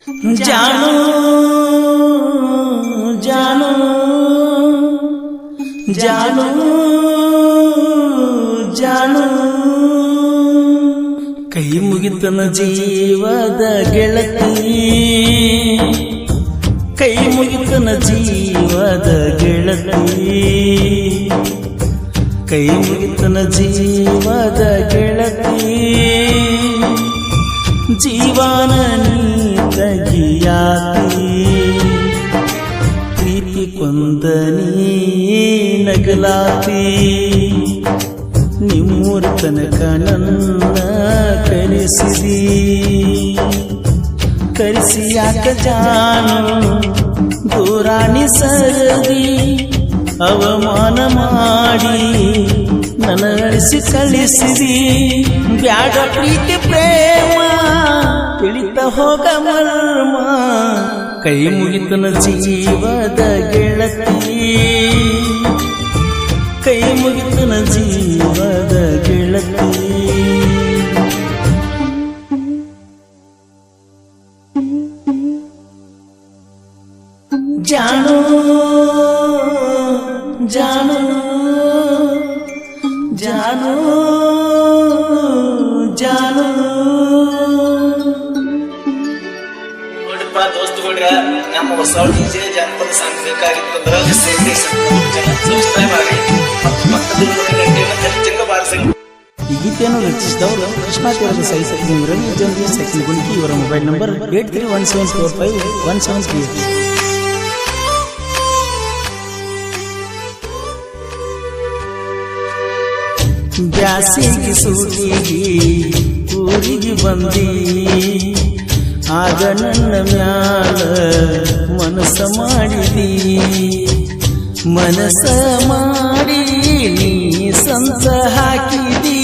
ಜಾನು ಜಾನು ಜಾನು ಜಾನು ಕೈ ಮುಗಿತನ ಜೀವದ ಗೆಳತಿ, ಕೈ ಮುಗಿತನ ಜೀವದ ಗೆಳತಿ, ಕೈ ಮುಗಿತನ ಜೀವದ ಗೆಳತಿ, ಜೀವನ ನೀತಗಿಯಾತಿ, ಪ್ರೀತಿ ಕೊಂದನಿ ನಗಲಾತಿ, ನಿಮ್ಮೂರ ತನಕ ನನ್ನ ಕರೆಸಿದಿ, ಕರೆಸಿ ಯಾಕ ಜಾನು ದೂರಾಣಿ ಸರದಿ, ಅವಮಾನ ಮಾಡಿ ನನ್ನ ಅಳಿಸಿ ಕಳಿಸಿದಿ, ಬ್ಯಾಡ ಪ್ರೀತಿ ಪ್ರೇಮ ತಿಳಿತ ಹೋಗ ಮರ್ಮ, ಕೈ ಮುಗಿತನ ಜೀವದ ಗೆಳತಿ, ಕೈ ಮುಗಿತನ ಜೀವದ ಗೆಳತಿ. ಜಾನು ಜಾನು ಜಾನು ಜಾನು. ನೋಡ್ರಪ್ಪ ದೋಸ್ತುಗಳ್ರ, ನಮ್ಮ ಹೊಸ ಡಿಜೆ ಜಾನಪದ ಸಾಂಗ್ ಬೇಕಾಗಿತ್ತಂದ್ರ ಸಬ್ಸ್ಕ್ರೈಬ್ ಆಗಿ ಮತ್ತು ಪಕ್ಕದಲ್ಲಿರುವ ಗಂಟೆಯನ್ನು ಹೆಚ್ಚಂಗ ಬಾರಿಸಿ. ಈ ಗೀತೆಯನ್ನು ರಚಿಸಿದವರು ಕೃಷ್ಣ ತೀರದ ಸಾಹಿತ್ಯ ರವಿ ಜಂಬಿ ಸೆಕೆಂಡ್ ಗುಂಕಿ. ಇವರ ಮೊಬೈಲ್ ನಂಬರ್ 8317451738. ಬ್ಯಾಸಿಗೆ ಸೂಟಿಗೆ ಊರಿಗೆ ಬಂದಿ, ಆಗ ನನ್ನ ಮ್ಯಾಲ ಮನಸ ಮಾಡಿದಿ, ಮನಸ ಮಾಡಿ ನೀ ಸಂತ ಹಾಕಿದಿ,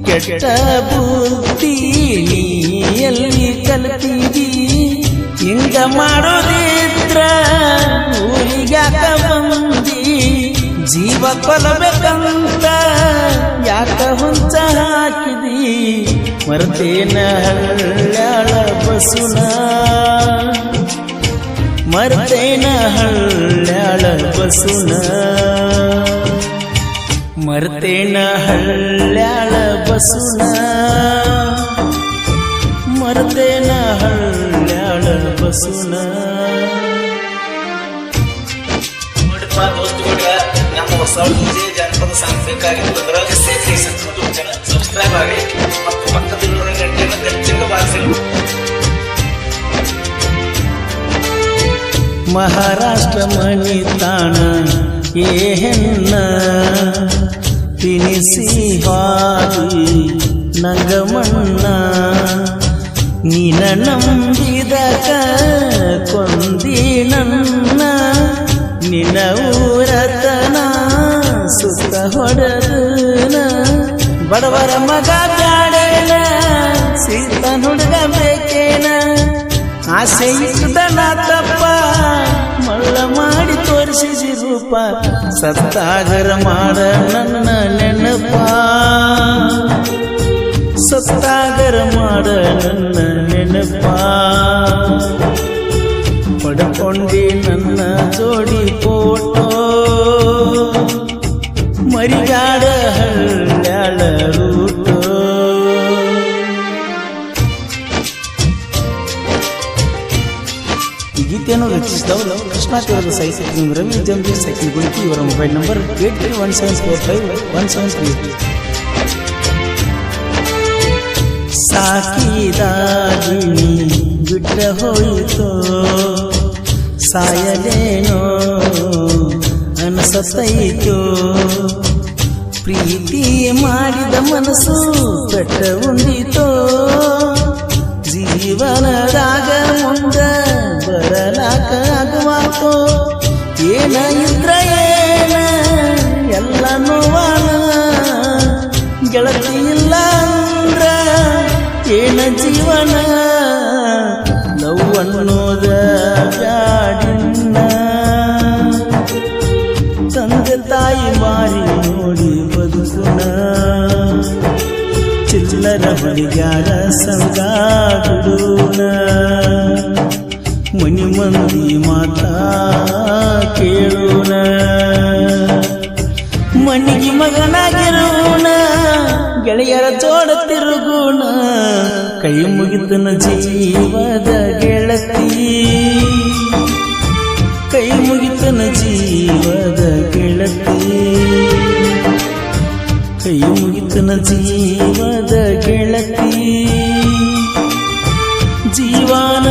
ಕೆಟ್ಟ ಬುದ್ಧಿ ನೀ ಎಲ್ಲಿ ಕಲ್ತಿದಿ, ಹಿಂಗ ಮಾಡೋದಿದ್ರ ಊರಿಗ್ಯಾಕ ಬಂದಿ, ಜೀವ ಕೊಲ್ಲಬೇಕಂತ ಯಾಕ ಹೊಂಚ ಹಾಕಿದಿ, ಮರ್ತೇನ ಹಳ್ಳ್ಯಾಳ ಬಸುನ, ಮರ್ತೇನ ಹಳ್ಳ್ಯಾಳ ಬಸುನ, ಮರ್ತೇನ ಹಳ್ಳ್ಯಾಳ ಬಸುನ, ಮರ್ತೇನ ಹಳ್ಳ್ಯಾಳ ಬಸುನ. ನೋಡ್ರಪ್ಪ ದೋಸ್ತುಗಳ್ರ, ನಮ್ಮ ಹೊಸ ಡಿಜೆ ಜಾನಪದ ಸಾಂಗ್ ಬೇಕಾಗಿತ್ತಂದ್ರ ಸಬ್ಸ್ಕ್ರೈಬ್ ಆಗಿ ಮತ್ತು ಪಕ್ಕದಲ್ಲಿರುವ ಗಂಟೆಯನ್ನು ಹೆಚ್ಚಂಗ ಬಾರಿಸಿ. ಮಹಾರಾಷ್ಟ್ರ ಮಣಿತಾಣ ಏ ಹೆಣ್ಣ ತಿನಿಸಿ ಹಾದಿ ನಂಗ ಮಣ್ಣ, ನೀನ ನಂಬಿದಕ ಕೊಂದಿ ನನ್ನ, ನಿನ್ನ ಊರತನ ಸುತ್ತ ಹೊಡೆದನ, ಬಡವರ ಮಗ ಬ್ಯಾಡೇನ ಸೀತ ಹುಡುಗ ಬೇಕೇನ, ಆಸೆ ಇದ್ದನ ತಪ್ಪ ಮಳ್ಳ ಮಾಡಿ ತೋರಿಸಿಸಿ ರೂಪ, ಸತ್ತಾಗರ ಮಾಡ ನನ್ನ ನೆನಪ, ಸತ್ತಾಗರ ಮಾಡ ನನ್ನ ನೆನಪ, ಪಡ್ಕೊಂಡಿ ನನ್ನ ಜೋಡಿ ಫೋಟೋ, ಮರಿಗಾಡ ಹಳ್ಳ್ಯಾಳ ರೂಟೋ. ಈ ಗೀತೆಯನ್ನು ರಚಿಸಿದವರು ಕೃಷ್ಣ ತೀರದ ಸಾಹಿತ್ಯ ರವಿ ಜಂಬಿ ಸೆಕೆಂಡ್ ಗುಂಕಿ. ಇವರ ಮೊಬೈಲ್ ನಂಬರ್ 8317451738. ಸಾಕಿದಾಗಿನಿ ಬಿಟ್ಟ ಹೋಯಿತೋ, ಸಾಯಲೇನೋ ಅನಸತೈತೋ, ಪ್ರೀತಿ ಮಾಡಿದ ಮನಸ್ಸು ಬೆಟ್ಟ ಉಂಡಿತೋ, ಜೀವನದಾಗ ಮುಂದ ಬರಲಾಕ ಆಗುವಾತೋ, ಏನ ಇದ್ರ ಏನ ಎಲ್ಲ ನೋವಾನ, ಗೆಳತಿ ಇಲ್ಲ ಅಂದ್ರ ಏನ ಜೀವನ, ಲವ್ ಅನ್ನೋದ ಬ್ಯಾಡಿನ್ನ, ತಂದೆ ತಾಯಿ ಮಾರಿ ನೋಡಿ ಬದುಕುನ, ಚಿಲ್ಲರ ಹುಡುಗ್ಯಾರ ಸಂಗ ಬಿಡುನ. ಮನಿ ಮಂದಿ ಮಾತಾ ಕೇಳೋಣ, ಮಣ್ಣಿಗೆ ಮಗನಾಗಿರೋಣ, ಗೆಳೆಯರ ಜೋಡ ತಿರುಗೋಣ. ಕೈ ಮುಗಿತನ ಜೀವದ ಗೆಳತಿ, ಕೈ ಮುಗಿತನ ಜೀವದ ಗೆಳತಿ, ಕೈ ಮುಗಿತನ ಜೀವದ ಗೆಳತಿ. ಜೀವನ